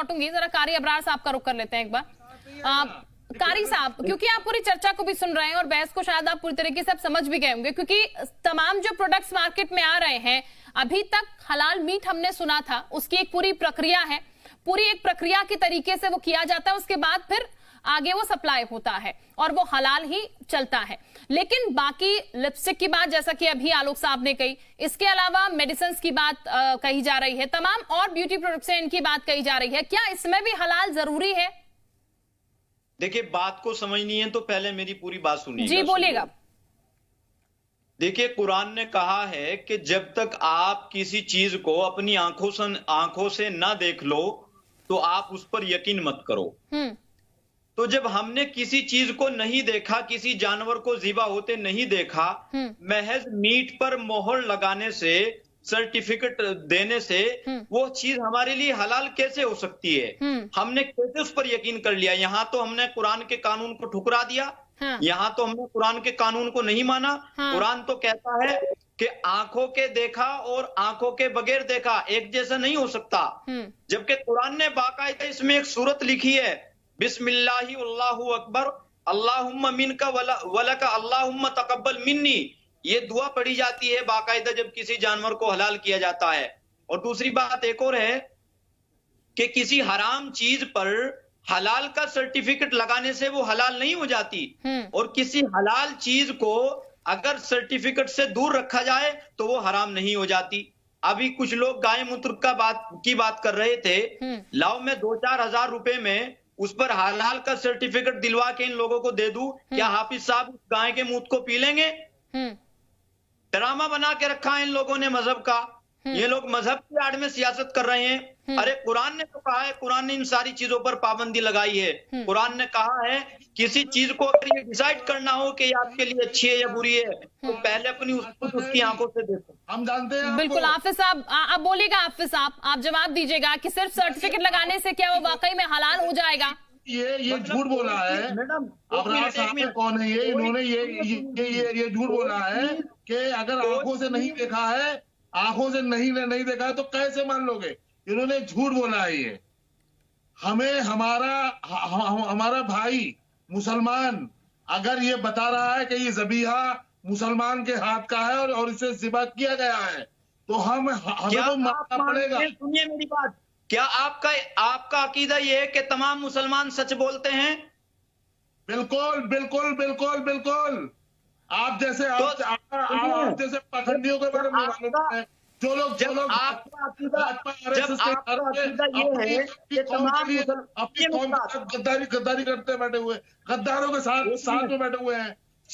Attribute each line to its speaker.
Speaker 1: लौटूंगी, जरा कारी अबरार साहब का रुख कर लेते हैं एक बार। कारी साहब, क्योंकि आप पूरी चर्चा को भी सुन रहे हैं और बहस को शायद आप पूरी तरीके से समझ भी गए होंगे, क्योंकि तमाम जो प्रोडक्ट्स मार्केट में आ रहे हैं, अभी तक हलाल मीट हमने सुना था, उसकी एक पूरी प्रक्रिया है, पूरी एक प्रक्रिया के तरीके से वो किया जाता है, उसके बाद फिर आगे वो सप्लाई होता है और वो हलाल ही चलता है। लेकिन बाकी लिपस्टिक की बात जैसा कि अभी आलोक साहब ने कही, इसके अलावा मेडिसिन की बात कही जा रही है, तमाम और ब्यूटी प्रोडक्ट्स हैं इनकी बात कही जा रही है, क्या इसमें भी हलाल जरूरी है?
Speaker 2: देखिए, बात को समझनी है तो पहले मेरी पूरी बात सुनिएगा।
Speaker 1: जी बोलिएगा।
Speaker 2: देखिए, कुरान ने कहा है कि जब तक आप किसी चीज को अपनी आंखों से ना देख लो तो आप उस पर यकीन मत करो। तो जब हमने किसी चीज को नहीं देखा, किसी जानवर को ज़िबा होते नहीं देखा, महज मीट पर मोहर लगाने से, सर्टिफिकेट देने से वो चीज हमारे लिए हलाल कैसे हो सकती है? हमने कैसे उस पर यकीन कर लिया? यहाँ तो हमने कुरान के कानून को ठुकरा दिया, यहाँ तो हमने कुरान के कानून को नहीं माना। कुरान तो कहता है कि आंखों के देखा और आंखों के बगैर देखा एक जैसा नहीं हो सकता, जबकि कुरान ने बाकायदा इसमें एक सूरत लिखी है, बिस्मिल्लाहि अल्लाहु अकबर अल्लाहुम्मा मिनका वलका अल्लाहुम्मा तकब्बल मिन्नी। ये दुआ पढ़ी जाती है बाकायदा जब किसी जानवर को हलाल किया जाता है। और दूसरी बात एक और है कि किसी हराम चीज पर हलाल का सर्टिफिकेट लगाने से वो हलाल नहीं हो जाती, और किसी हलाल चीज को अगर सर्टिफिकेट से दूर रखा जाए तो वो हराम नहीं हो जाती। अभी कुछ लोग गाय मूत्र की बात कर रहे थे, लाओ मैं 2-4 हजार रुपए में उस पर हलाल का सर्टिफिकेट दिलवा के इन लोगों को दे दूं, क्या हाफिज साहब उस गाय के मूत्र को पी लेंगे? ड्रामा बना के रखा है इन लोगों ने मजहब का। ये लोग मजहब की आड़ में सियासत कर रहे हैं। अरे कुरान ने तो कहा है, कुरान ने इन सारी चीजों पर पाबंदी लगाई है। कुरान ने कहा है किसी चीज को अगर ये डिसाइड करना हो कि ये आपके लिए अच्छी है या बुरी है, तो पहले अपनी उसकी आंखों से देखो।
Speaker 3: हम जानते हैं।
Speaker 1: बिल्कुल हाफिज साहब, आप बोलिएगा, हाफिज साहब आप जवाब दीजिएगा कि सिर्फ सर्टिफिकेट लगाने से क्या वो वाकई में हलाल हो जाएगा?
Speaker 3: ये झूठ बोला है मैडम। अबरार साहब कौन है ये? इन्होंने ये झूठ बोला है कि अगर आंखों से नहीं देखा है, आंखों से नहीं देखा है तो कैसे मान लोगे? इन्होंने झूठ बोला है। ये हमें हमारा भाई मुसलमान अगर ये बता रहा है कि ये ज़बीहा मुसलमान के हाथ का है और इसे ज़िबा किया गया है, तो हमें तो मानना पड़ेगा।
Speaker 2: सुनिए मेरी बात, क्या आपका अकीदा ये है कि तमाम मुसलमान सच बोलते हैं?
Speaker 3: बिल्कुल बिल्कुल बिल्कुल बिल्कुल। आप जैसे पखंडियों के बारे में मालूम है, जो लोग
Speaker 2: आपका अकीदा ये है कि तमाम
Speaker 3: अपनी कौम के साथ गद्दारी करते बैठे हुए, गद्दारों के साथ में बैठे हुए हैं।